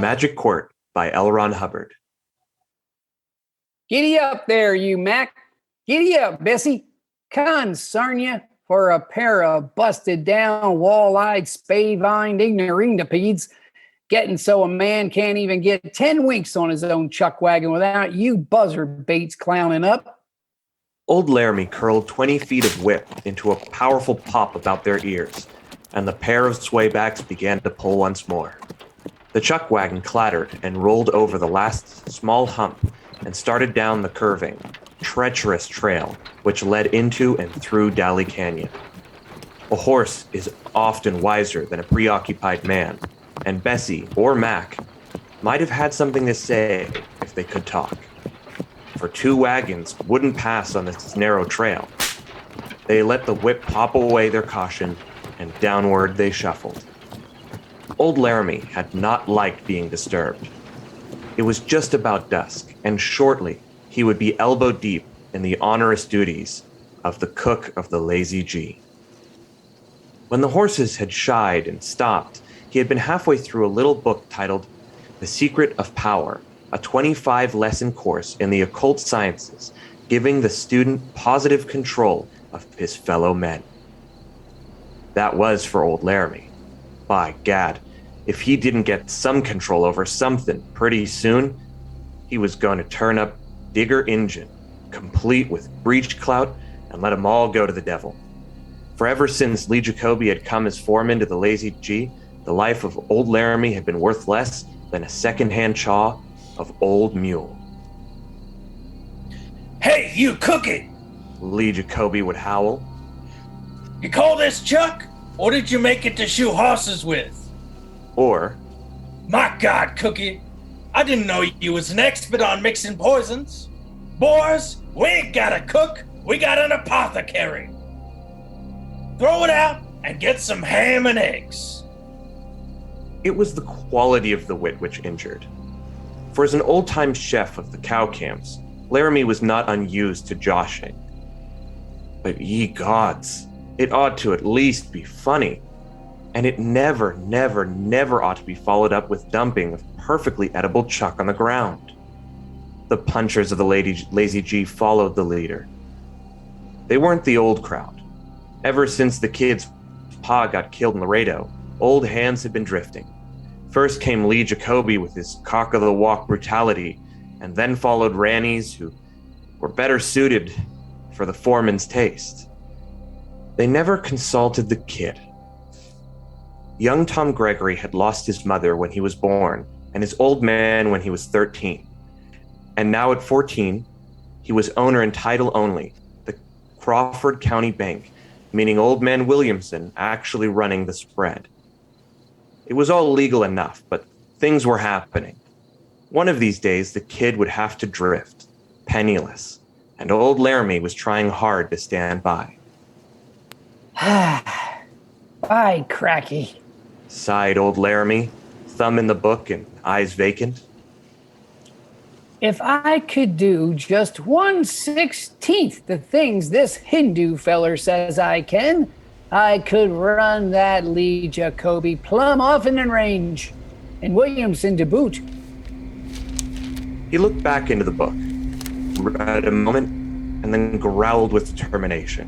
Magic Quirt by Hubbard. Giddy up there, you Mac. Giddy up, Bessie. Concern you for a pair of busted down, wall-eyed, spavined ignorindopedes getting so a man can't even get 10 winks on his own chuck wagon without you buzzard baits clowning up. Old Laramie curled 20 feet of whip into a powerful pop about their ears, and the pair of swaybacks began to pull once more. The chuck wagon clattered and rolled over the last small hump and started down the curving, treacherous trail which led into and through Dally Canyon. A horse is often wiser than a preoccupied man, and Bessie or Mac might have had something to say if they could talk. For two wagons wouldn't pass on this narrow trail. They let the whip pop away their caution, and downward they shuffled. Old Laramie had not liked being disturbed. It was just about dusk, and shortly he would be elbow deep in the onerous duties of the cook of the Lazy G. When the horses had shied and stopped, he had been halfway through a little book titled The Secret of Power, a 25-lesson course in the occult sciences, giving the student positive control of his fellow men. That was for old Laramie. By gad, if he didn't get some control over something pretty soon, he was going to turn up Digger Injun, complete with breech clout, and let 'em all go to the devil. For ever since Lee Jacoby had come as foreman to the Lazy G, the life of old Laramie had been worth less than a second-hand chaw of old mule. "Hey, you cookie!" Lee Jacoby would howl. "You call this chuck, or did you make it to shoe horses with?" Or, "My God, Cookie, I didn't know you was an expert on mixing poisons. Boys, we ain't got a cook, we got an apothecary. Throw it out and get some ham and eggs." it was the quality of the wit which injured. For as an old-time chef of the cow camps, Laramie was not unused to joshing. But ye gods, it ought to at least be funny. And it never ought to be followed up with dumping of perfectly edible chuck on the ground. The punchers of the Lazy G followed the leader. They weren't the old crowd. Ever since the kid's pa got killed in Laredo, old hands had been drifting. First came Lee Jacoby with his cock-of-the-walk brutality, and then followed Rannies who were better suited for the foreman's taste. They never consulted the kid. Young Tom Gregory had lost his mother when he was born, and his old man when he was 13. And now at 14, he was owner and title only, the Crawford County Bank, meaning old man Williamson actually running the spread. It was all legal enough, but things were happening. One of these days, the kid would have to drift, penniless, and old Laramie was trying hard to stand by. By cracky, Sighed old Laramie, thumb in the book and eyes vacant. if I could do just 1/16 the things this Hindu feller says I can, I could run that Lee Jacoby plumb off in the range, and Williamson to boot. He looked back into the book, read a moment, and then growled with determination.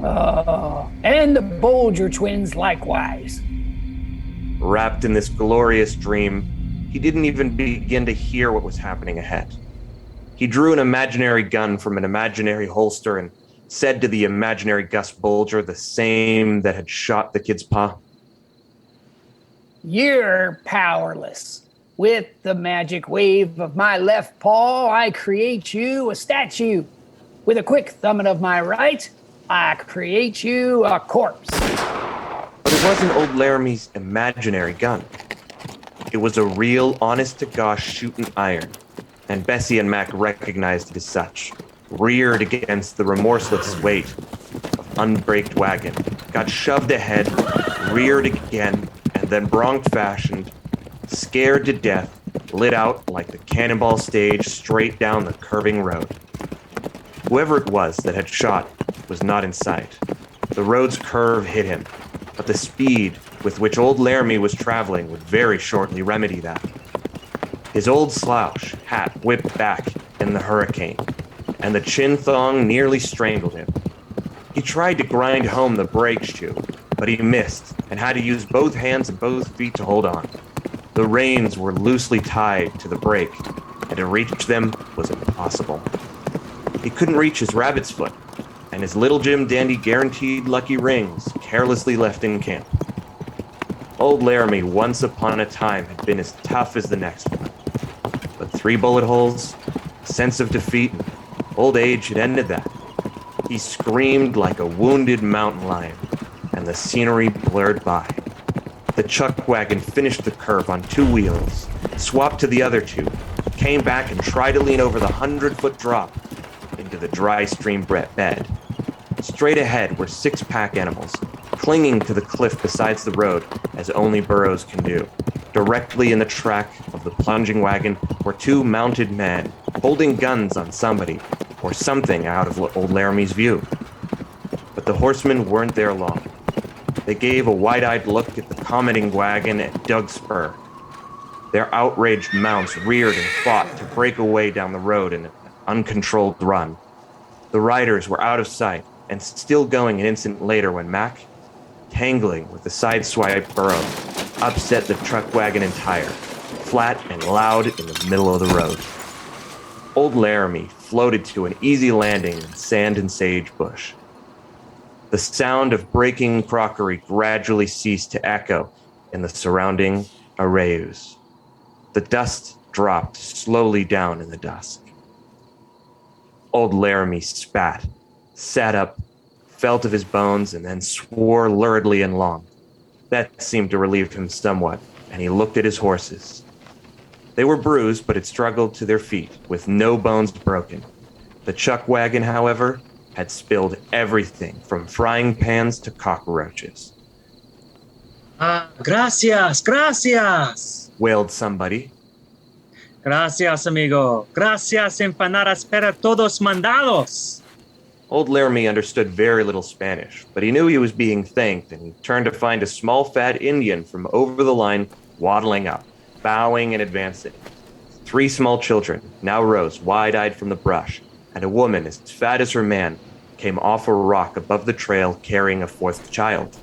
And the Bolger twins likewise. Wrapped in this glorious dream, he didn't even begin to hear what was happening ahead. He drew an imaginary gun from an imaginary holster and said to the imaginary Gus Bolger the same that had shot the kid's pa. You're powerless. With the magic wave of my left paw, I create you a statue. With a quick thumbing of my right, I create you a corpse. But it wasn't old Laramie's imaginary gun. It was a real, honest-to-gosh shooting iron, and Bessie and Mac recognized it as such. Reared against the remorseless weight of unbraked wagon, got shoved ahead, reared again, and then bronc-fashioned, scared to death, lit out like the cannonball stage straight down the curving road. Whoever it was that had shot was not in sight. The road's curve hit him, but the speed with which old Laramie was traveling would very shortly remedy that. His old slouch hat whipped back in the hurricane, and the chin thong nearly strangled him. He tried to grind home the brake shoe, but he missed and had to use both hands and both feet to hold on. The reins were loosely tied to the brake, and to reach them was impossible. He couldn't reach his rabbit's foot, and his little Jim Dandy guaranteed lucky rings carelessly left in camp. Old Laramie once upon a time had been as tough as the next one. But 3 bullet holes, a sense of defeat, and old age had ended that. He screamed like a wounded mountain lion, and the scenery blurred by. The chuck wagon finished the curve on 2 wheels, swapped to the other 2, came back and tried to lean over the 100-foot drop into the dry stream bed. Straight ahead were 6 pack animals, clinging to the cliff beside the road as only burros can do. Directly in the track of the plunging wagon were 2 mounted men, holding guns on somebody or something out of old Laramie's view. But the horsemen weren't there long. They gave a wide-eyed look at the commenting wagon and dug spur. Their outraged mounts reared and fought to break away down the road in an uncontrolled run. The riders were out of sight and still going an instant later when Mac, tangling with the sideswipe burro, upset the truck wagon entire, flat and loud in the middle of the road. Old Laramie floated to an easy landing in sand and sagebush. The sound of breaking crockery gradually ceased to echo in the surrounding arroyos. The dust dropped slowly down in the dusk. Old Laramie spat, sat up, felt of his bones, and then swore luridly and long. That seemed to relieve him somewhat, and he looked at his horses. They were bruised, but had struggled to their feet, with no bones broken. The chuck wagon, however, had spilled everything from frying pans to cockroaches. Gracias, gracias, Wailed somebody. gracias, amigo, gracias, empanadas para todos mandados. Old Laramie understood very little Spanish, but he knew he was being thanked, and he turned to find a small fat Indian from over the line waddling up, bowing and advancing. 3 small children now rose wide-eyed from the brush, and a woman as fat as her man came off a rock above the trail carrying a 4th child.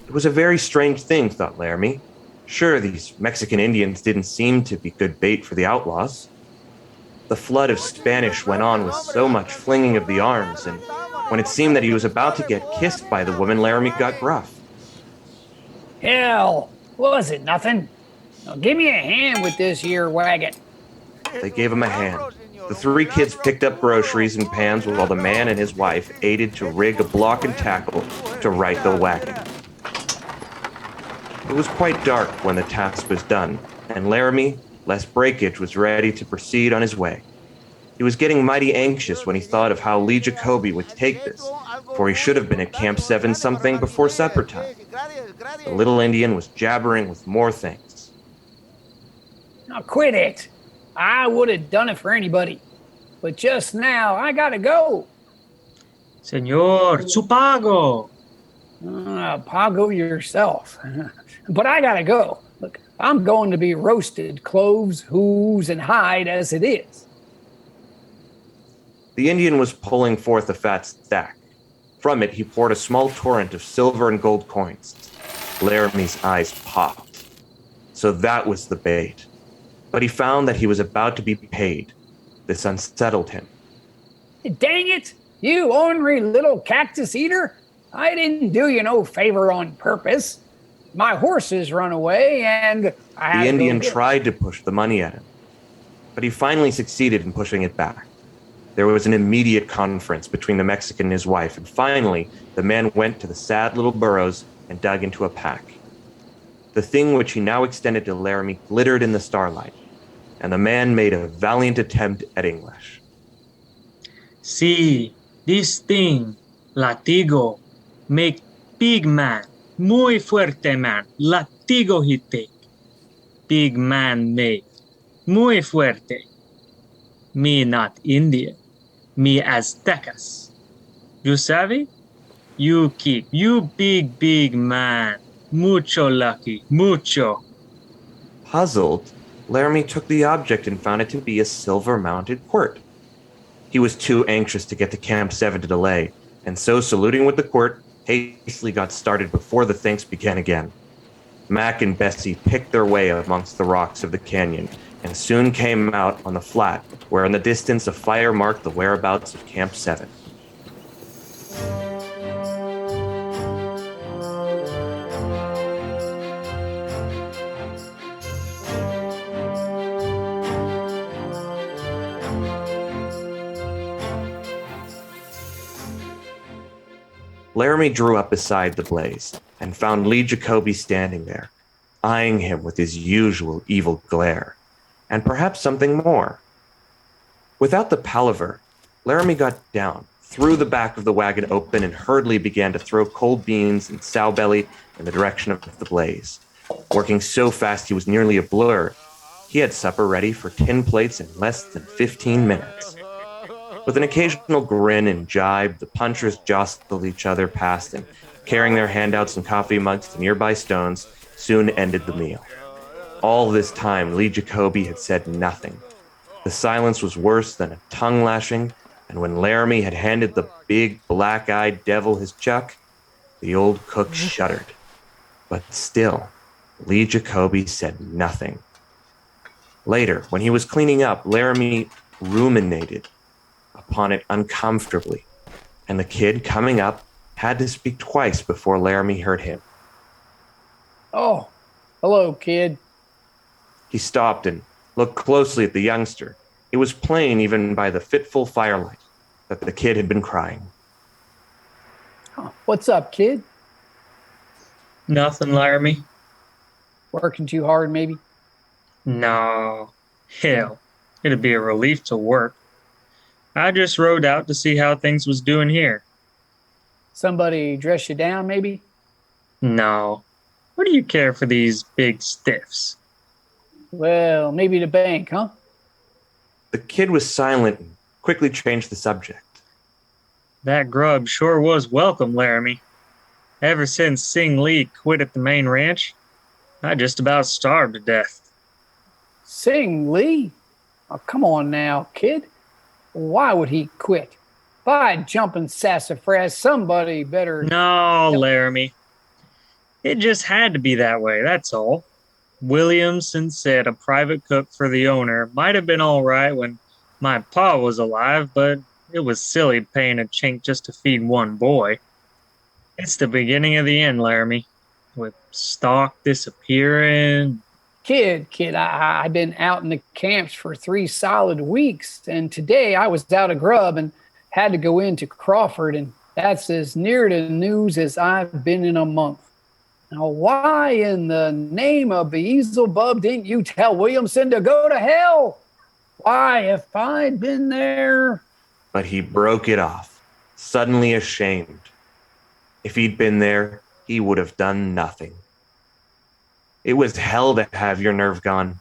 It was a very strange thing, thought Laramie. Sure, these Mexican Indians didn't seem to be good bait for the outlaws. The flood of Spanish went on with so much flinging of the arms, and when it seemed that he was about to get kissed by the woman, Laramie got gruff. Hell, was it nothing? Now give me a hand with this here wagon. They gave him a hand. The 3 kids picked up groceries and pans while the man and his wife aided to rig a block and tackle to right the wagon. It was quite dark when the task was done, and Laramie, less breakage, was ready to proceed on his way. He was getting mighty anxious when he thought of how Lee Jacoby would take this, for he should have been at Camp 7-something before supper time. The little Indian was jabbering with more things. Now quit it. I would have done it for anybody. But just now, I gotta go. Señor, su pago. Pago yourself. But I gotta go. Look, I'm going to be roasted, cloves, hooves, and hide as it is. The Indian was pulling forth a fat stack. From it, he poured a small torrent of silver and gold coins. Laramie's eyes popped. So that was the bait. But he found that he was about to be paid. This unsettled him. Dang it! You ornery little cactus eater! I didn't do you no favor on purpose. My horses run away, and I had The to Indian go get tried to push the money at him, but he finally succeeded in pushing it back. There was an immediate conference between the Mexican and his wife, and finally, the man went to the sad little burros and dug into a pack. The thing which he now extended to Laramie glittered in the starlight, and the man made a valiant attempt at English. See, this thing, latigo, make big man, muy fuerte man, latigo he take. Big man make, muy fuerte. Me not Indian, me Aztecas. You savvy? You keep, you big man. Mucho lucky, mucho. Puzzled, Laramie took the object and found it to be a silver-mounted quirt. He was too anxious to get to Camp 7 to delay, and so saluting with the quirt, hastily got started before the thanks began again. Mac and Bessie picked their way amongst the rocks of the canyon and soon came out on the flat, where in the distance a fire marked the whereabouts of Camp 7. Laramie drew up beside the blaze and found Lee Jacoby standing there, eyeing him with his usual evil glare, and perhaps something more. Without the palaver, Laramie got down, threw the back of the wagon open, and hurriedly began to throw cold beans and sow belly in the direction of the blaze. Working so fast he was nearly a blur, he had supper ready for 10 plates in less than 15 minutes. With an occasional grin and jibe, the punchers jostled each other past and, carrying their handouts and coffee mugs to nearby stones, soon ended the meal. All this time, Lee Jacoby had said nothing. The silence was worse than a tongue lashing, and when Laramie had handed the big, black-eyed devil his chuck, the old cook shuddered. But still, Lee Jacoby said nothing. Later, when he was cleaning up, Laramie ruminated upon it uncomfortably, and the kid, coming up, had to speak twice before Laramie heard him. Oh, hello, kid. He stopped and looked closely at the youngster. It was plain, even by the fitful firelight, that the kid had been crying. Huh. What's up, kid? Nothing, Laramie. Working too hard, maybe? No. Hell, it'd be a relief to work. I just rode out to see how things was doing here. Somebody dress you down, maybe? No. What do you care for these big stiffs? Well, maybe the bank, huh? The kid was silent and quickly changed the subject. That grub sure was welcome, Laramie. Ever since Sing Lee quit at the main ranch, I just about starved to death. Sing Lee? Oh, come on now, kid. Why would he quit? By jumping sassafras, somebody better... No, Laramie. It just had to be that way, that's all. Williamson said a private cook for the owner might have been all right when my pa was alive, but it was silly paying a chink just to feed one boy. It's the beginning of the end, Laramie. With stock disappearing. Kid, I've been out in the camps for 3 solid weeks, and today I was out of grub and had to go into Crawford, and that's as near to news as I've been in a month. Now, why in the name of Beelzebub didn't you tell Williamson to go to hell? Why, if I'd been there... But he broke it off, suddenly ashamed. If he'd been there, he would have done nothing. It was hell to have your nerve gone.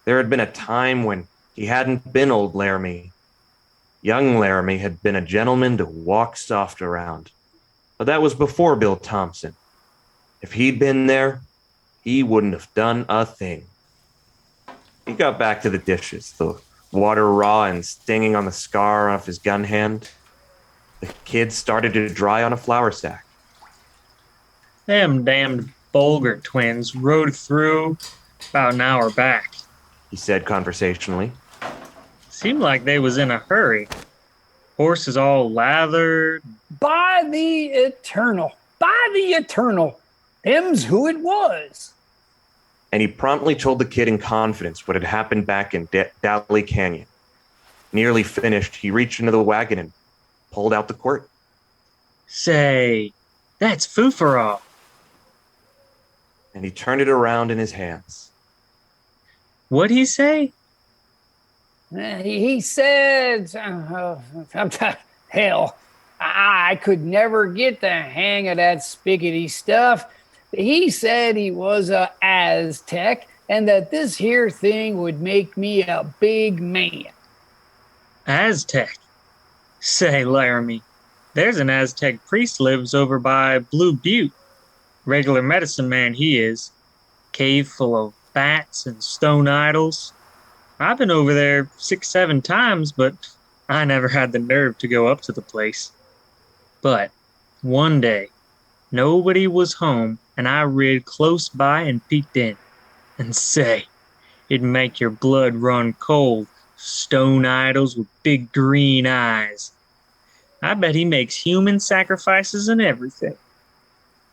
There had been a time when he hadn't been old Laramie. Young Laramie had been a gentleman to walk soft around. But that was before Bill Thompson. If he'd been there, he wouldn't have done a thing. He got back to the dishes, the water raw and stinging on the scar off his gun hand. The kid started to dry on a flour sack. Them damned Bolger twins rode through about an hour back. He said conversationally. Seemed like they was in a hurry. Horses all lathered. By the eternal, them's who it was. And he promptly told the kid in confidence what had happened back in Dally Canyon. Nearly finished, he reached into the wagon and pulled out the quirt. Say, that's foo-for-all. And he turned it around in his hands. What'd he say? He said, hell, I could never get the hang of that spiggity stuff. He said he was a Aztec and that this here thing would make me a big man. Aztec? Say, Laramie, There's an Aztec priest lives over by Blue Butte. Regular medicine man he is. Cave full of bats and stone idols. I've been over there 6, 7 times, but I never had the nerve to go up to the place. But one day, nobody was home, and I rid close by and peeked in. And say, it'd make your blood run cold. Stone idols with big green eyes. I bet he makes human sacrifices and everything.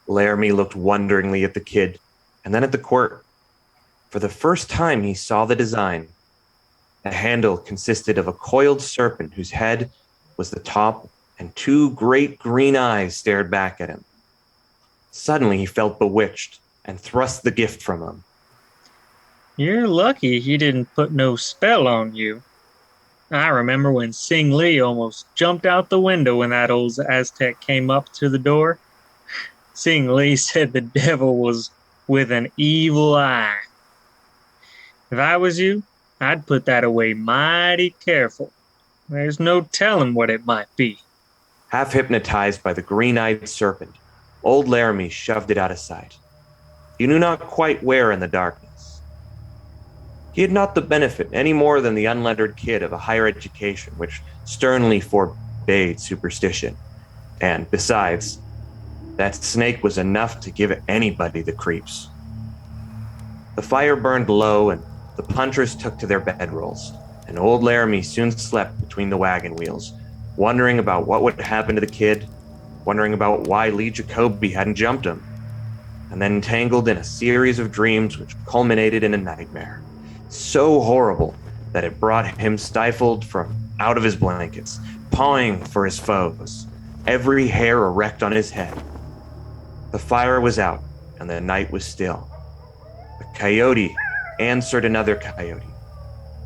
Laramie looked wonderingly at the kid, and then at the quirt. For the first time, he saw the design. The handle consisted of a coiled serpent whose head was the top, and 2 great green eyes stared back at him. Suddenly, he felt bewitched and thrust the gift from him. You're lucky he didn't put no spell on you. I remember when Sing Lee almost jumped out the window when that old Aztec came up to the door. Sing Lee said the devil was with an evil eye. If I was you, I'd put that away mighty careful. There's no telling what it might be. Half hypnotized by the green-eyed serpent, old Laramie shoved it out of sight. He knew not quite where in the darkness. He had not the benefit any more than the unlettered kid of a higher education which sternly forbade superstition. And besides, that snake was enough to give anybody the creeps. The fire burned low and the punchers took to their bedrolls, and old Laramie soon slept between the wagon wheels, wondering about what would happen to the kid, wondering about why Lee Jacoby hadn't jumped him, and then entangled in a series of dreams which culminated in a nightmare. So horrible that it brought him stifled from out of his blankets, pawing for his foes, every hair erect on his head. The fire was out, and the night was still. A coyote answered another coyote,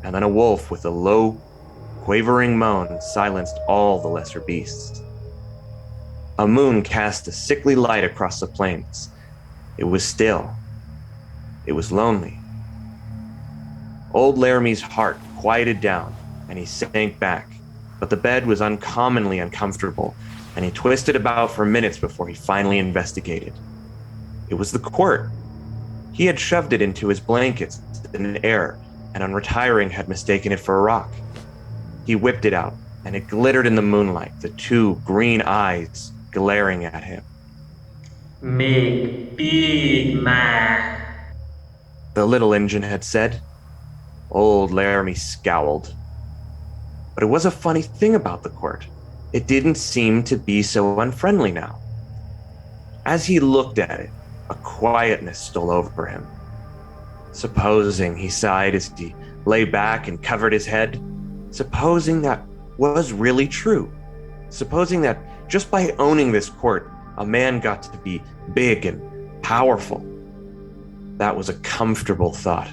and then a wolf with a low, quavering moan silenced all the lesser beasts. A moon cast a sickly light across the plains. It was still. It was lonely. Old Laramie's heart quieted down, and he sank back, but the bed was uncommonly uncomfortable, and he twisted about for minutes before he finally investigated. It was the quirt. He had shoved it into his blankets in air, and on retiring had mistaken it for a rock. He whipped it out, and it glittered in the moonlight, the 2 green eyes glaring at him. Make big man, the little engine had said. Old Laramie scowled. But it was a funny thing about the quirt. It didn't seem to be so unfriendly now. As he looked at it, a quietness stole over him. Supposing, he sighed as he lay back and covered his head, supposing that was really true. Supposing that just by owning this quirt, a man got to be big and powerful. That was a comfortable thought.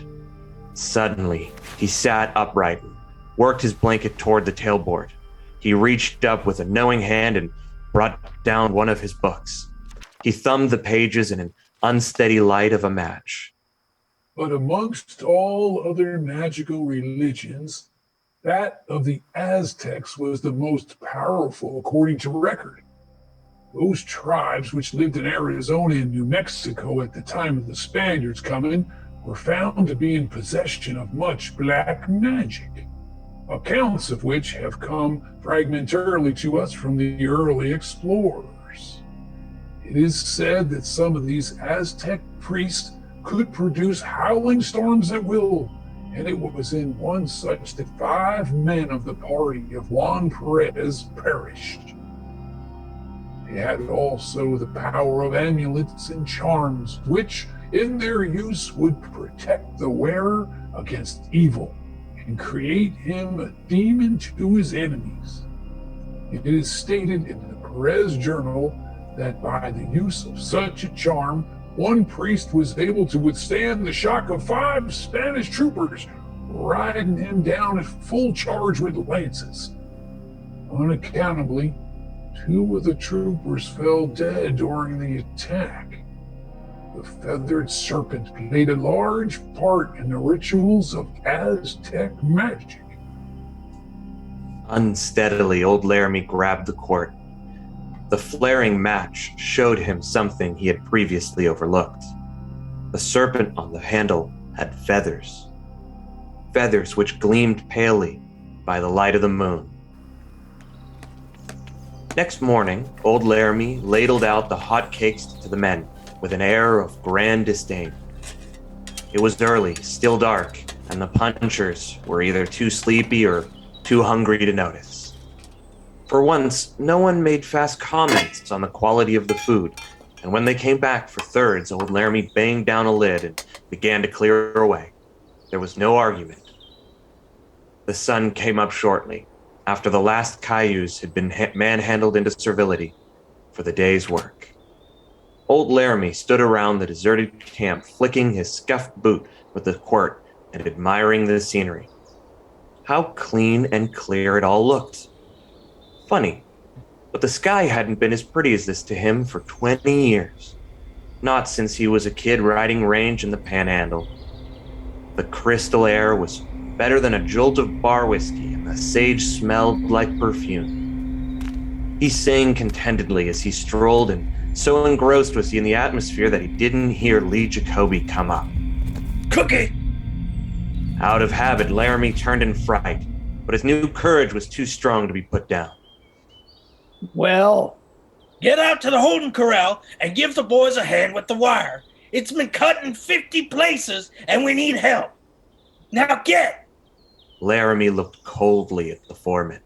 Suddenly, he sat upright and worked his blanket toward the tailboard. He reached up with a knowing hand and brought down one of his books. He thumbed the pages in an unsteady light of a match. But amongst all other magical religions, that of the Aztecs was the most powerful according to record. Those tribes which lived in Arizona and New Mexico at the time of the Spaniards coming were found to be in possession of much black magic, accounts of which have come fragmentarily to us from the early explorers. It is said that some of these Aztec priests could produce howling storms at will, and it was in one such that 5 men of the party of Juan Perez perished. They had also the power of amulets and charms, which in their use would protect the wearer against evil and create him a demon to his enemies. It is stated in the Perez Journal that by the use of such a charm, one priest was able to withstand the shock of 5 Spanish troopers riding him down at full charge with lances. Unaccountably, 2 of the troopers fell dead during the attack. The feathered serpent played a large part in the rituals of Aztec magic. Unsteadily, old Laramie grabbed the quirt. The flaring match showed him something he had previously overlooked. The serpent on the handle had feathers. Feathers which gleamed palely by the light of the moon. Next morning, old Laramie ladled out the hot cakes to the men with an air of grand disdain. It was early, still dark, and the punchers were either too sleepy or too hungry to notice. For once, no one made fast comments on the quality of the food, and when they came back for thirds, old Laramie banged down a lid and began to clear away. There was no argument. The sun came up shortly, after the last cayuse had been manhandled into servility for the day's work. Old Laramie stood around the deserted camp, flicking his scuffed boot with the quirt and admiring the scenery. How clean and clear it all looked. Funny, but the sky hadn't been as pretty as this to him for 20 years. Not since he was a kid riding range in the Panhandle. The crystal air was better than a jolt of bar whiskey, and the sage smelled like perfume. He sang contentedly as he strolled, and so engrossed was he in the atmosphere that he didn't hear Lee Jacoby come up. Cookie! Out of habit, Laramie turned in fright, but his new courage was too strong to be put down. Well, Get out to the holding corral and give the boys a hand with the wire. It's been cut in 50 places, and we need help. Now get! Laramie looked coldly at the foreman.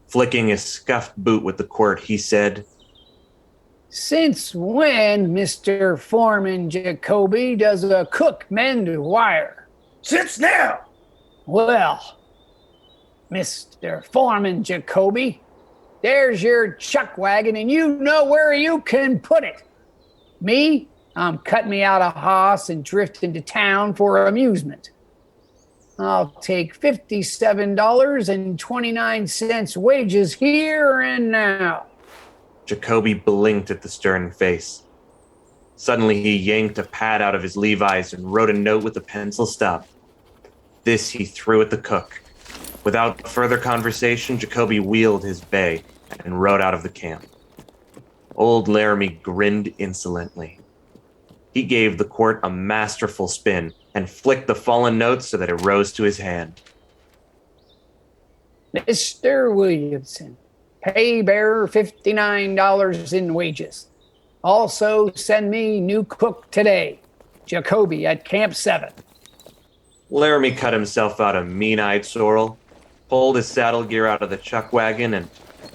Flicking his scuffed boot with the quirt, he said, since when, Mr. Foreman Jacoby, does a cook mend wire? Since now! Well, Mr. Foreman Jacoby, there's your chuck wagon, and you know where you can put it. Me, I'm cutting me out a hoss and drifting to town for amusement. I'll take $57.29 wages here and now. Jacoby blinked at the stern face. Suddenly he yanked a pad out of his Levi's and wrote a note with a pencil stub. This he threw at the cook. Without further conversation, Jacoby wheeled his bay and rode out of the camp. Old Laramie grinned insolently. He gave the quirt a masterful spin and flicked the fallen note so that it rose to his hand. Mr. Williamson, pay bearer $59 in wages. Also send me new cook today, Jacoby at Camp 7. Laramie cut himself out a mean-eyed sorrel, pulled his saddle gear out of the chuck wagon, and,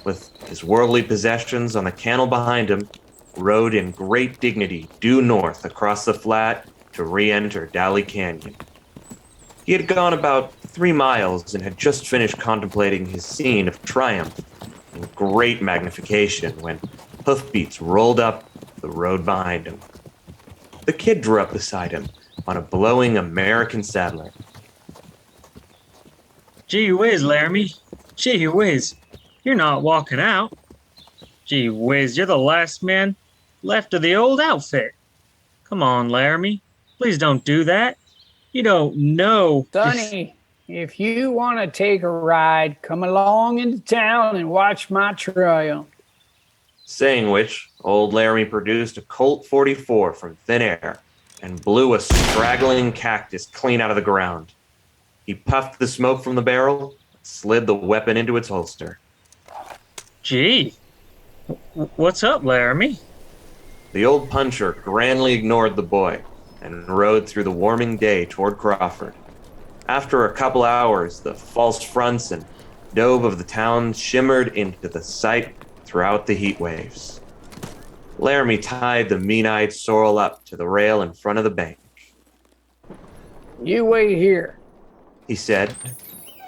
with his worldly possessions on the cantle behind him, rode in great dignity due north across the flat to re-enter Dally Canyon. He had gone about 3 miles and had just finished contemplating his scene of triumph in great magnification when hoofbeats rolled up the road behind him. The kid drew up beside him on a blowing American saddler. Gee whiz, Laramie. Gee whiz. You're not walking out. Gee whiz, you're the last man left of the old outfit. Come on, Laramie. Please don't do that. You don't know. Sonny, if you want to take a ride, come along into town and watch my triumph. Saying which, old Laramie produced a Colt 44 from thin air and blew a straggling cactus clean out of the ground. He puffed the smoke from the barrel, slid the weapon into its holster. Gee, what's up, Laramie? The old puncher grandly ignored the boy and rode through the warming day toward Crawford. After a couple hours, the false fronts and daub of the town shimmered into the sight throughout the heat waves. Laramie tied the mean-eyed sorrel up to the rail in front of the bank. You wait here, He said,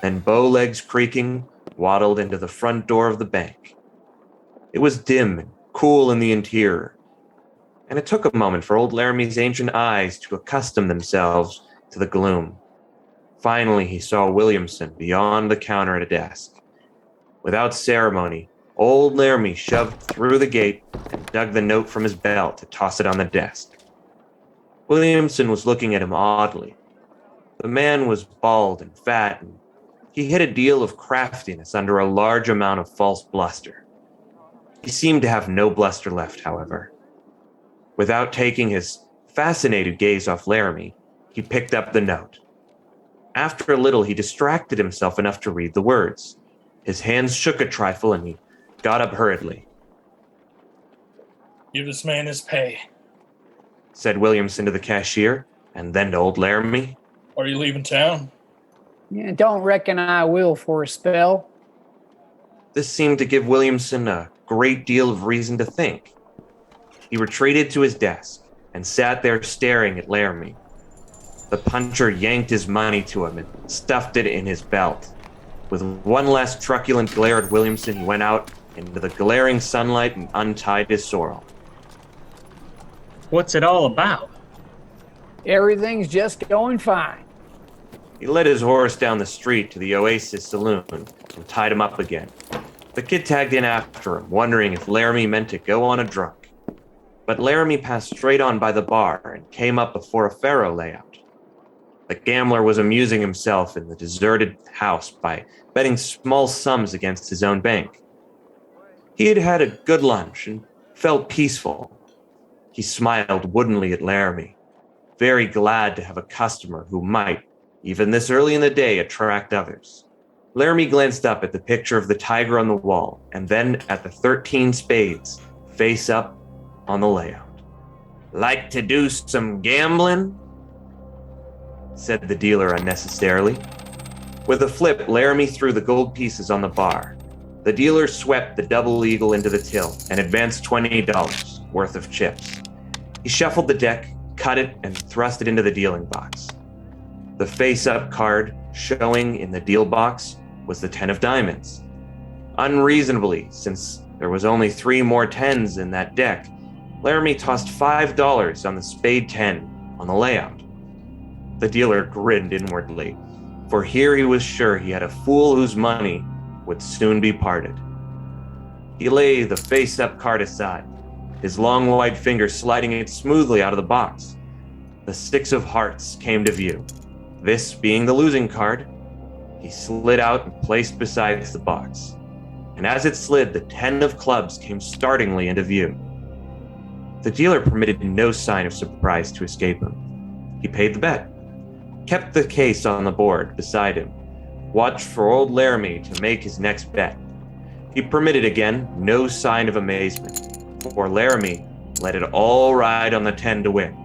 then bow legs creaking, waddled into the front door of the bank. It was dim and cool in the interior, and it took a moment for old Laramie's ancient eyes to accustom themselves to the gloom. Finally, he saw Williamson beyond the counter at a desk. Without ceremony, old Laramie shoved through the gate and dug the note from his belt to toss it on the desk. Williamson was looking at him oddly. The man was bald and fat, and he hid a deal of craftiness under a large amount of false bluster. He seemed to have no bluster left, however. Without taking his fascinated gaze off Laramie, he picked up the note. After a little, he distracted himself enough to read the words. His hands shook a trifle, and he got up hurriedly. "Give this man his pay. Said Williamson to the cashier, and then to old Laramie. Are you leaving town?" Yeah, don't reckon I will for a spell. This seemed to give Williamson a great deal of reason to think. He retreated to his desk and sat there staring at Laramie. The puncher yanked his money to him and stuffed it in his belt. With one last truculent glare at Williamson, he went out into the glaring sunlight and untied his sorrel. What's it all about? Everything's just going fine. He led his horse down the street to the Oasis Saloon and tied him up again. The kid tagged in after him, wondering if Laramie meant to go on a drunk. But Laramie passed straight on by the bar and came up before a faro layout. The gambler was amusing himself in the deserted house by betting small sums against his own bank. He had had a good lunch and felt peaceful. He smiled woodenly at Laramie, very glad to have a customer who might, even this early in the day, attract others. Laramie glanced up at the picture of the tiger on the wall, and then at the 13 spades, face up on the layout. "Like to do some gambling?" said the dealer unnecessarily. With a flip, Laramie threw the gold pieces on the bar. The dealer swept the double eagle into the till and advanced $20 worth of chips. He shuffled the deck, cut it, and thrust it into the dealing box. The face-up card showing in the deal box was the 10 of diamonds. Unreasonably, since there was only 3 more 10s in that deck, Laramie tossed $5 on the spade 10 on the layout. The dealer grinned inwardly, for here he was sure he had a fool whose money would soon be parted. He lay the face-up card aside, his long white fingers sliding it smoothly out of the box. The 6 of hearts came to view. This being the losing card, he slid out and placed beside the box. And as it slid, the 10 of clubs came startlingly into view. The dealer permitted no sign of surprise to escape him. He paid the bet, kept the case on the board beside him, watched for old Laramie to make his next bet. He permitted again no sign of amazement, for Laramie let it all ride on the 10 to win.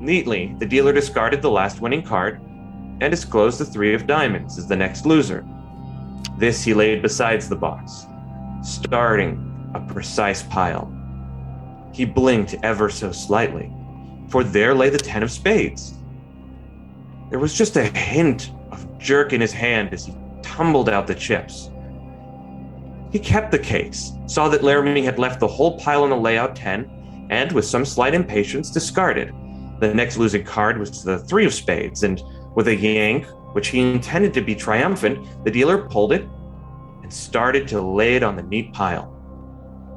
Neatly, the dealer discarded the last winning card and disclosed the 3 of diamonds as the next loser. This he laid beside the box, starting a precise pile. He blinked ever so slightly, for there lay the 10 of spades. There was just a hint of jerk in his hand as he tumbled out the chips. He kept the case, saw that Laramie had left the whole pile on the layout 10, and with some slight impatience discarded. The next losing card was the 3 of spades, and with a yank, which he intended to be triumphant, the dealer pulled it and started to lay it on the neat pile.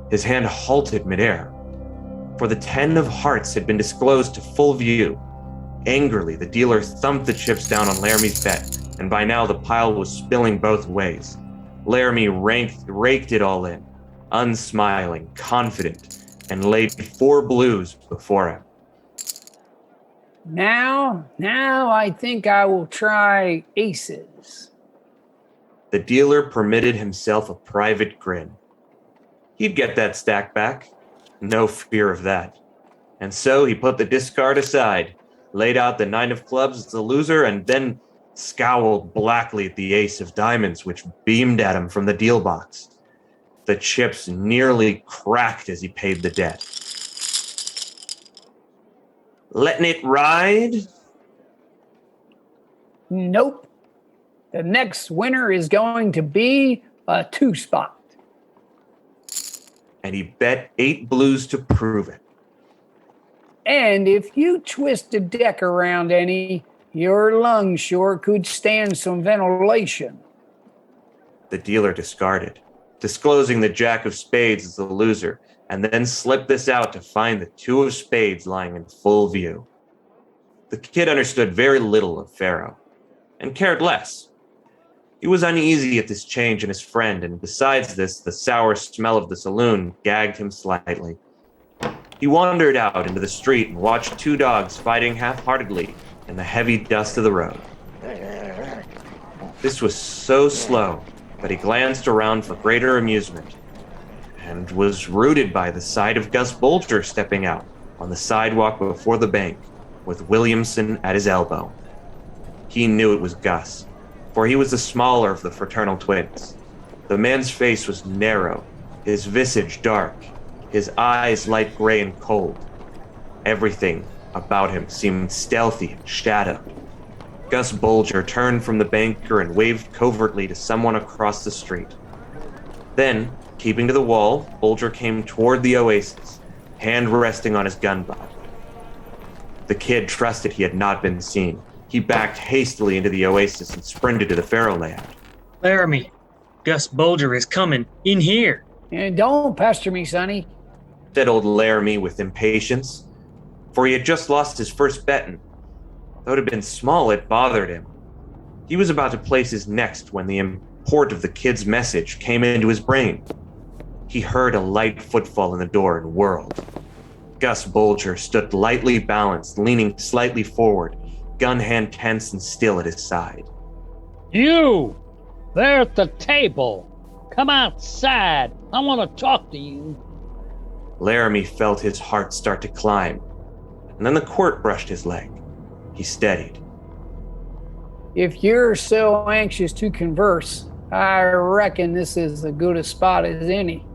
His hand halted midair, for the 10 of hearts had been disclosed to full view. Angrily, the dealer thumped the chips down on Laramie's bet, and by now the pile was spilling both ways. Laramie raked it all in, unsmiling, confident, and laid 4 blues before him. Now I think I will try aces. The dealer permitted himself a private grin. He'd get that stack back, no fear of that. And so he put the discard aside, laid out the 9 of clubs as the loser, and then scowled blackly at the ace of diamonds, which beamed at him from the deal box. The chips nearly cracked as he paid the debt. "Letting it ride?" Nope. The next winner is going to be a 2-spot. And he bet 8 blues to prove it. And if you twist the deck around any, your lungs sure could stand some ventilation. The dealer discarded, disclosing the jack of spades as the loser, and then slipped this out to find the 2 of spades lying in full view. The kid understood very little of faro, and cared less. He was uneasy at this change in his friend, and besides this, the sour smell of the saloon gagged him slightly. He wandered out into the street and watched two dogs fighting half-heartedly in the heavy dust of the road. This was so slow that he glanced around for greater amusement and was rooted by the sight of Gus Bolger stepping out on the sidewalk before the bank with Williamson at his elbow. He knew it was Gus, for he was the smaller of the fraternal twins. The man's face was narrow, his visage dark, his eyes light gray and cold. Everything about him seemed stealthy and shadowed. Gus Bolger turned from the banker and waved covertly to someone across the street. Then, keeping to the wall, Bolger came toward the oasis, hand resting on his gun butt. The kid trusted he had not been seen. He backed hastily into the oasis and sprinted to the faro layout. Laramie, Gus Bolger is coming in here. And don't pester me, Sonny. Said old Laramie with impatience, for he had just lost his first betting. Though it had been small, it bothered him. He was about to place his next when the import of the kid's message came into his brain. He heard a light footfall in the door and whirled. Gus Bolger stood lightly balanced, leaning slightly forward, gun hand tense and still at his side. You! There at the table! Come outside! I want to talk to you. Laramie felt his heart start to climb, and then the quirt brushed his leg. He steadied. If you're so anxious to converse, I reckon this is as good a spot as any.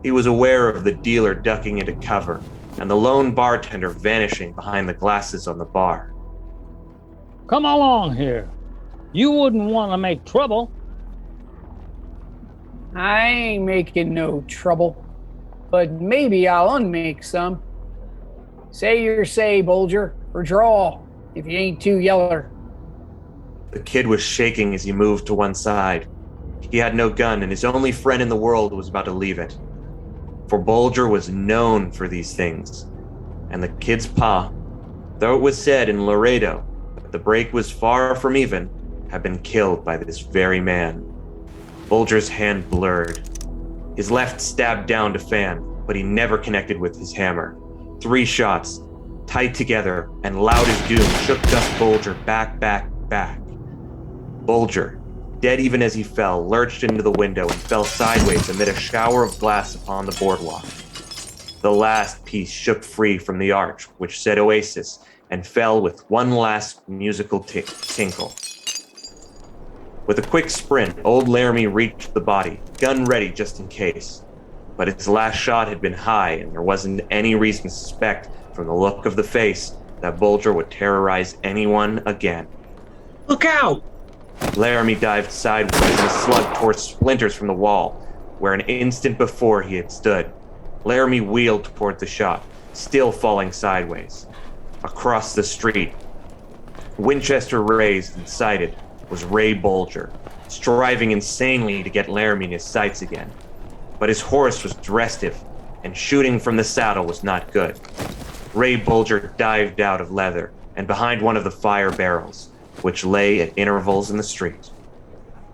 He was aware of the dealer ducking into cover, and the lone bartender vanishing behind the glasses on the bar. Come along here. You wouldn't want to make trouble. I ain't making no trouble, but maybe I'll unmake some. Say your say, Bolger, or draw, if you ain't too yeller. The kid was shaking as he moved to one side. He had no gun, and his only friend in the world was about to leave it. For Bolger was known for these things, and the kid's pa, though it was said in Laredo that the break was far from even, had been killed by this very man. Bolger's hand blurred. His left stabbed down to fan, but he never connected with his hammer. 3 shots, tight together and loud as doom, shook Gus Bolger back. Bolger, dead even as he fell, lurched into the window and fell sideways amid a shower of glass upon the boardwalk. The last piece shook free from the arch, which said Oasis, and fell with one last musical tinkle. With a quick sprint, old Laramie reached the body, gun ready just in case. But his last shot had been high, and there wasn't any reason to suspect, from the look of the face, that Bolger would terrorize anyone again. Look out! Laramie dived sideways, and the slug tore splinters from the wall, where an instant before he had stood. Laramie wheeled toward the shot, still falling sideways. Across the street, Winchester raised and sighted, was Ray Bolger, striving insanely to get Laramie in his sights again. But his horse was restive, and shooting from the saddle was not good. Ray Bolger dived out of leather and behind one of the fire barrels, which lay at intervals in the street.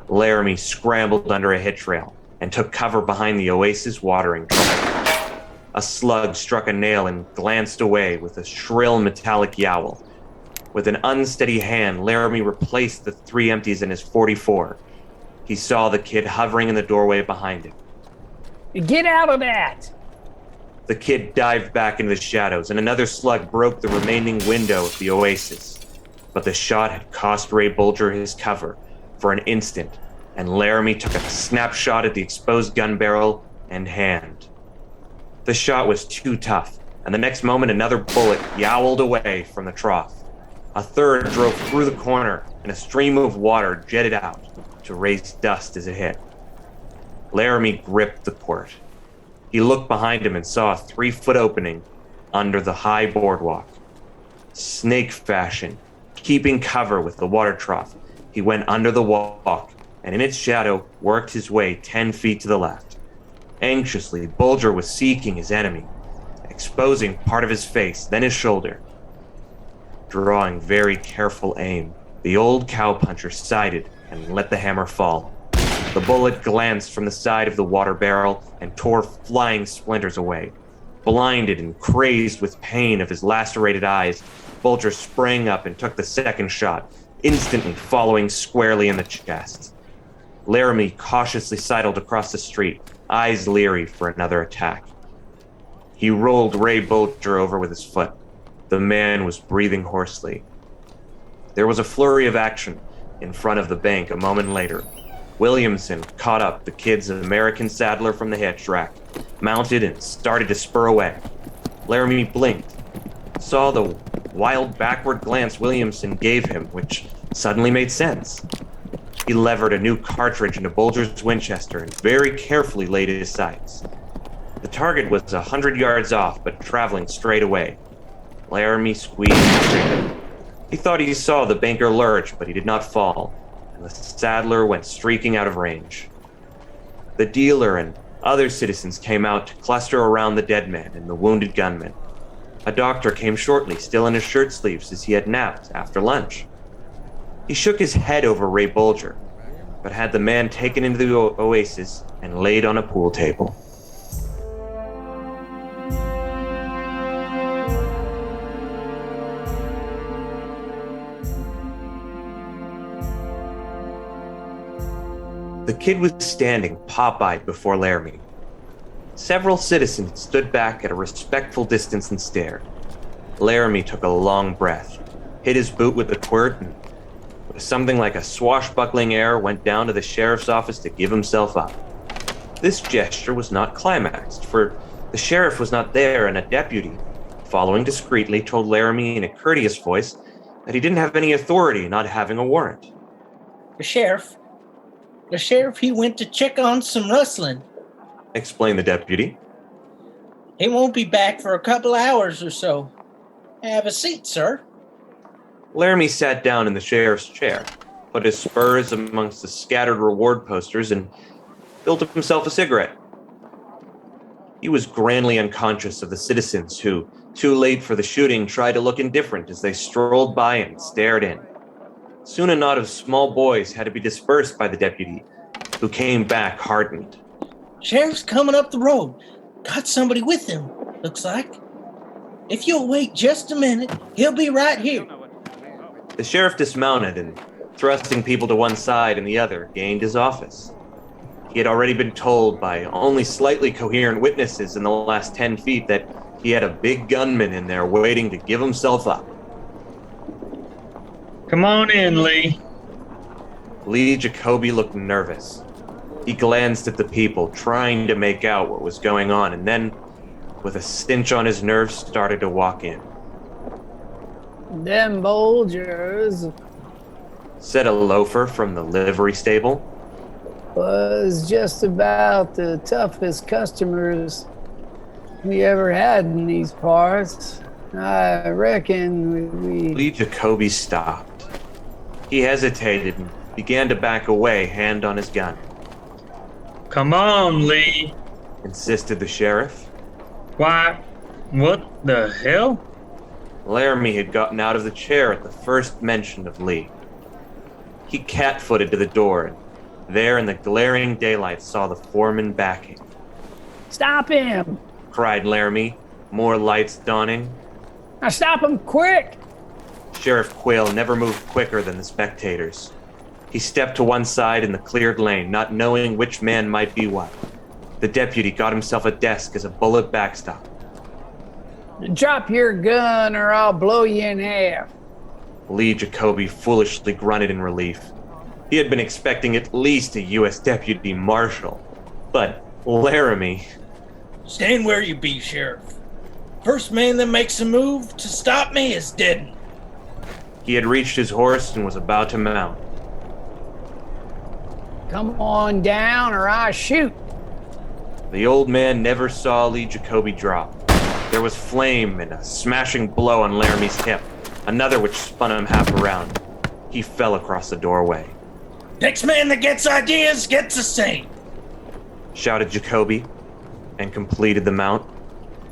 Laramie scrambled under a hitch rail and took cover behind the Oasis watering trough. A slug struck a nail and glanced away with a shrill metallic yowl. With an unsteady hand, Laramie replaced the 3 empties in his .44. He saw the kid hovering in the doorway behind him. Get out of that! The kid dived back into the shadows, and another slug broke the remaining window of the Oasis. But the shot had cost Ray Bolger his cover for an instant, and Laramie took a snapshot at the exposed gun barrel and hand. The shot was too tough, and the next moment another bullet yowled away from the trough. A third drove through the corner, and a stream of water jetted out to raise dust as it hit. Laramie gripped the quirt. He looked behind him and saw a 3-foot opening under the high boardwalk. Snake fashion, keeping cover with the water trough, he went under the walk, and in its shadow worked his way 10 feet to the left. Anxiously, Bolger was seeking his enemy, exposing part of his face, then his shoulder. Drawing very careful aim, the old cowpuncher sighted and let the hammer fall. The bullet glanced from the side of the water barrel and tore flying splinters away. Blinded and crazed with pain of his lacerated eyes, Bulger sprang up and took the second shot, instantly following squarely in the chest. Laramie cautiously sidled across the street, eyes leery for another attack. He rolled Ray Bulger over with his foot. The man was breathing hoarsely. There was a flurry of action in front of the bank a moment later. Williamson caught up the kid's American saddler from the hitch rack, mounted and started to spur away. Laramie blinked, saw the wild backward glance Williamson gave him, which suddenly made sense. He levered a new cartridge into Bulger's Winchester and very carefully laid his sights. The target was 100 yards off, but traveling straight away. Laramie squeezed the trigger. He thought he saw the banker lurch, but he did not fall, and the saddler went streaking out of range. The dealer and other citizens came out to cluster around the dead man and the wounded gunman. A doctor came shortly, still in his shirt sleeves as he had napped after lunch. He shook his head over Ray Bulger, but had the man taken into the oasis and laid on a pool table. The kid was standing pop-eyed before Laramie. Several citizens stood back at a respectful distance and stared. Laramie took a long breath, hit his boot with the quirt, and with something like a swashbuckling air went down to the sheriff's office to give himself up. This gesture was not climaxed, for the sheriff was not there, and a deputy, following discreetly, told Laramie in a courteous voice that he didn't have any authority, not having a warrant. The sheriff, he went to check on some rustling, explained the deputy. He won't be back for a couple hours or so. Have a seat, sir. Laramie sat down in the sheriff's chair, put his spurs amongst the scattered reward posters, and built himself a cigarette. He was grandly unconscious of the citizens who, too late for the shooting, tried to look indifferent as they strolled by and stared in. Soon a knot of small boys had to be dispersed by the deputy, who came back hardened. Sheriff's coming up the road. Got somebody with him, looks like. If you'll wait just a minute, he'll be right here. The sheriff dismounted and, thrusting people to one side and the other, gained his office. He had already been told by only slightly coherent witnesses in the last 10 feet that he had a big gunman in there waiting to give himself up. Come on in, Lee. Lee Jacoby looked nervous. He glanced at the people, trying to make out what was going on, and then, with a stench on his nerves, started to walk in. Them Bulgers Said a loafer from the livery stable. was just about the toughest customers we ever had in these parts. I reckon we... Lee Jacoby stopped. He hesitated and began to back away, hand on his gun. Come on, Lee. Insisted the sheriff. Why, what the hell? Laramie had gotten out of the chair at the first mention of Lee. He cat-footed to the door, and there in the glaring daylight saw the foreman backing. Stop him! Cried Laramie, more lights dawning. Now stop him quick! Sheriff Quayle never moved quicker than the spectators. He stepped to one side in the cleared lane, not knowing which man might be what. The deputy got himself a desk as a bullet backstop. Drop your gun or I'll blow you in half. Lee Jacoby foolishly grunted in relief. He had been expecting at least a U.S. deputy marshal. But Laramie... Stand where you be, Sheriff. First man that makes a move to stop me is dead. He had reached his horse and was about to mount. Come on down or I shoot. The old man never saw Lee Jacoby drop. There was flame and a smashing blow on Laramie's hip, another which spun him half around. He fell across the doorway. Next man that gets ideas gets the same, shouted Jacoby, and completed the mount.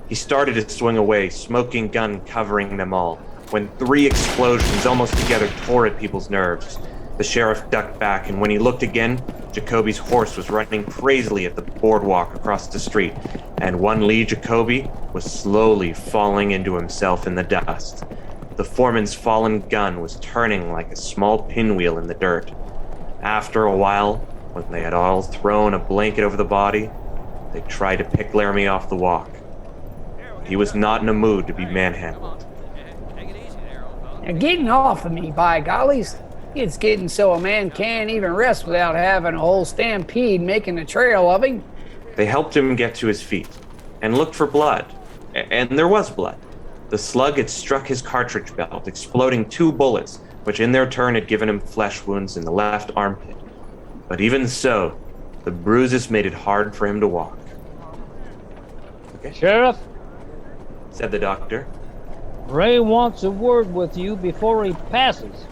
He started to swing away, smoking gun covering them all, when 3 explosions almost together tore at people's nerves. The sheriff ducked back, and when he looked again, Jacoby's horse was running crazily at the boardwalk across the street, and one Lee Jacoby was slowly falling into himself in the dust. The foreman's fallen gun was turning like a small pinwheel in the dirt. After a while, when they had all thrown a blanket over the body, they tried to pick Laramie off the walk. He was not in a mood to be manhandled. Now, getting off of me, by gollies. It's getting so a man can't even rest without having a whole stampede making a trail of him. They helped him get to his feet and looked for blood. And there was blood. The slug had struck his cartridge belt, exploding 2 bullets, which in their turn had given him flesh wounds in the left armpit. But even so, the bruises made it hard for him to walk. "Okay," Sheriff, said the doctor. Ray wants a word with you before he passes.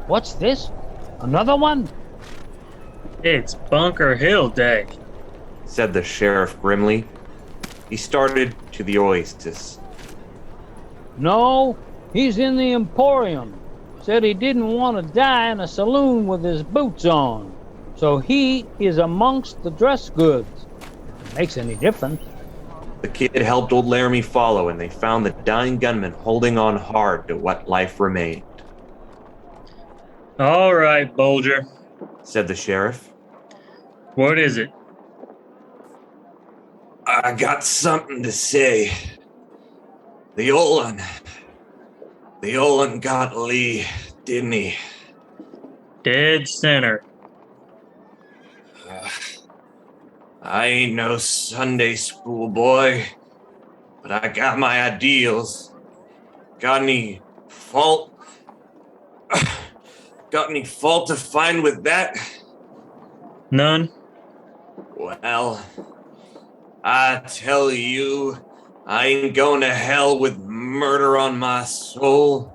What's this? Another one? It's Bunker Hill Day. Said the sheriff grimly. He started to the oasis. No, he's in the Emporium. Said he didn't want to die in a saloon with his boots on. So he is amongst the dress goods. If it makes any difference. The kid helped old Laramie follow, and they found the dying gunman holding on hard to what life remained. All right, Bulger. Said the sheriff. What is it? "I got something to say. The Olin got Lee, didn't he?" Dead center. I ain't no Sunday school boy, but I got my ideals. Got any fault? Got any fault to find with that? None. Well, I tell you, I ain't going to hell with murder on my soul.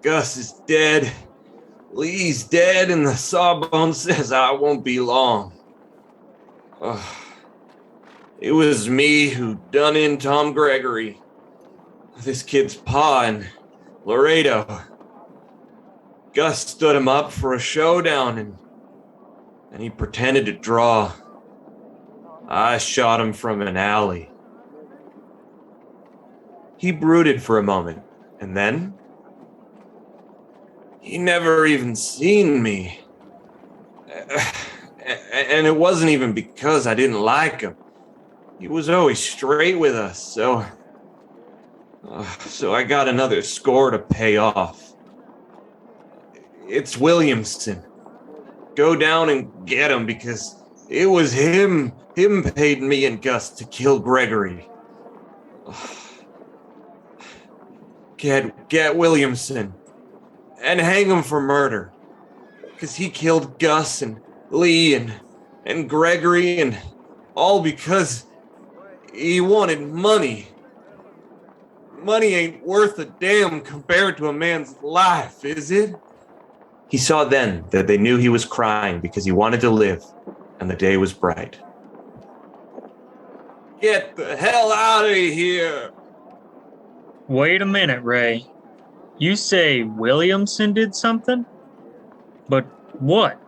Gus is dead. Lee's dead, and the sawbone says I won't be long. It was me who done in Tom Gregory. This kid's pa in Laredo. Gus stood him up for a showdown, and he pretended to draw. I shot him from an alley. He brooded for a moment, and then he never even seen me. And it wasn't even because I didn't like him. He was always straight with us, so I got another score to pay off. It's Williamson. Go down and get him, because it was him paid me and Gus to kill Gregory. Get Williamson. And hang him for murder. Because he killed Gus and Lee and Gregory, and all because he wanted money. Money ain't worth a damn compared to a man's life, is it? He saw then that they knew he was crying because he wanted to live, and the day was bright. Get the hell out of here! Wait a minute, Ray. You say Williamson did something? But what?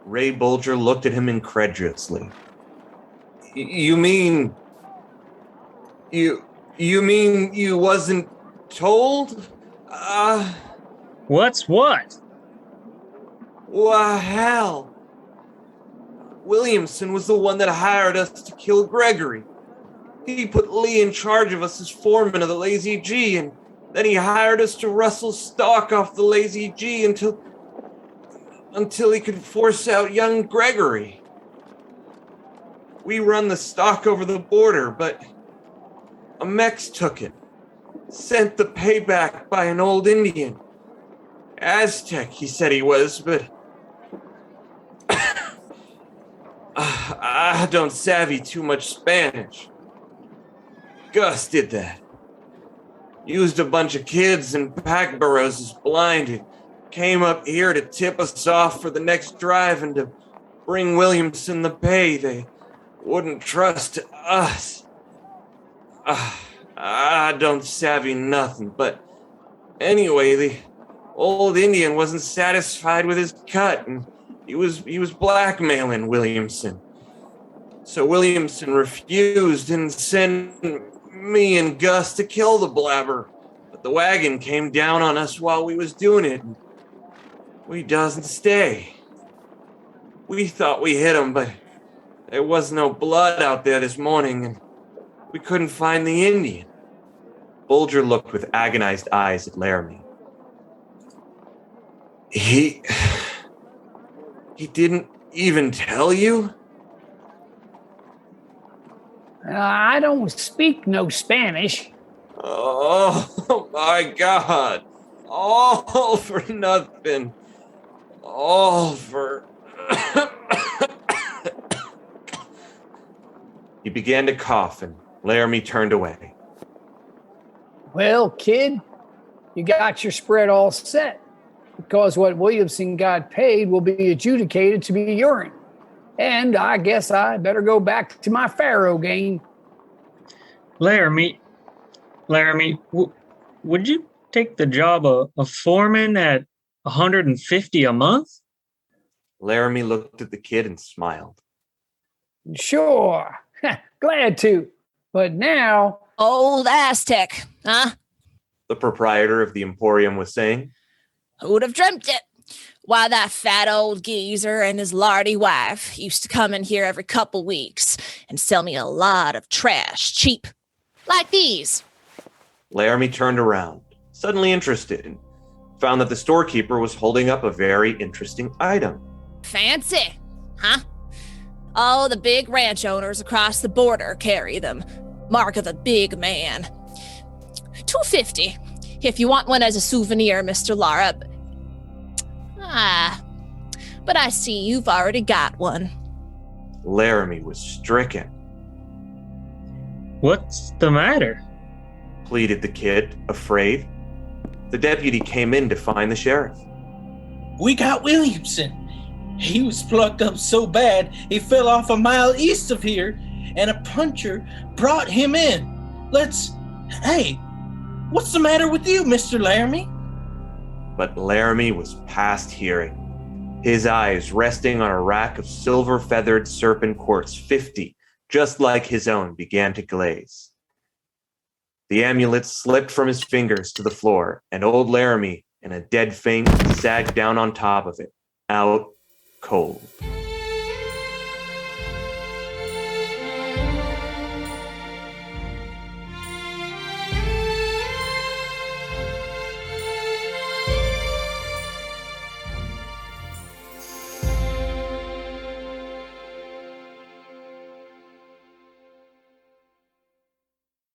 Ray Bulger looked at him incredulously. You mean you wasn't told? What's what? Why, hell. Williamson was the one that hired us to kill Gregory. He put Lee in charge of us as foreman of the Lazy G, and then he hired us to rustle stock off the Lazy G until he could force out young Gregory. We run the stock over the border, but a Mex took it. Sent the payback by an old Indian. Aztec, he said he was, but I don't savvy too much Spanish. Gus did that. Used a bunch of kids and pack burros as blind, and came up here to tip us off for the next drive and to bring Williamson the pay they wouldn't trust us. I don't savvy nothing, but Anyway, the old Indian wasn't satisfied with his cut, and he was blackmailing Williamson. So Williamson refused and sent me and Gus to kill the blabber. But the wagon came down on us while we was doing it, and we doesn't stay. We thought we hit him, but there was no blood out there this morning, and we couldn't find the Indian. Bulger looked with agonized eyes at Laramie. He didn't even tell you? I don't speak no Spanish. Oh my God. All for nothing. All for... He began to cough, and Laramie turned away. Well, kid, you got your spread all set, because what Williamson got paid will be adjudicated to be urine. And I guess I better go back to my faro game. Laramie, would you take the job of foreman at $150 a month? Laramie looked at the kid and smiled. Sure, glad to. But now... Old Aztec, huh? The proprietor of the Emporium was saying. Who'd have dreamt it? Why, that fat old geezer and his lardy wife used to come in here every couple weeks and sell me a lot of trash, cheap, like these. Laramie turned around, suddenly interested, and found that the storekeeper was holding up a very interesting item. Fancy, huh? Oh, the big ranch owners across the border carry them. Mark of a big man. $2.50 if you want one as a souvenir, Mr. Lara. But I see you've already got one. Laramie was stricken. What's the matter? Pleaded the kid, afraid. The deputy came in to find the sheriff. We got Williamson. He was plucked up so bad he fell off a mile east of here, and a puncher brought him in. Hey, what's the matter with you, Mr. Laramie? But Laramie was past hearing. His eyes resting on a rack of silver-feathered serpent quartz 50, just like his own, began to glaze. The amulet slipped from his fingers to the floor, and old Laramie, in a dead faint, sagged down on top of it, out cold.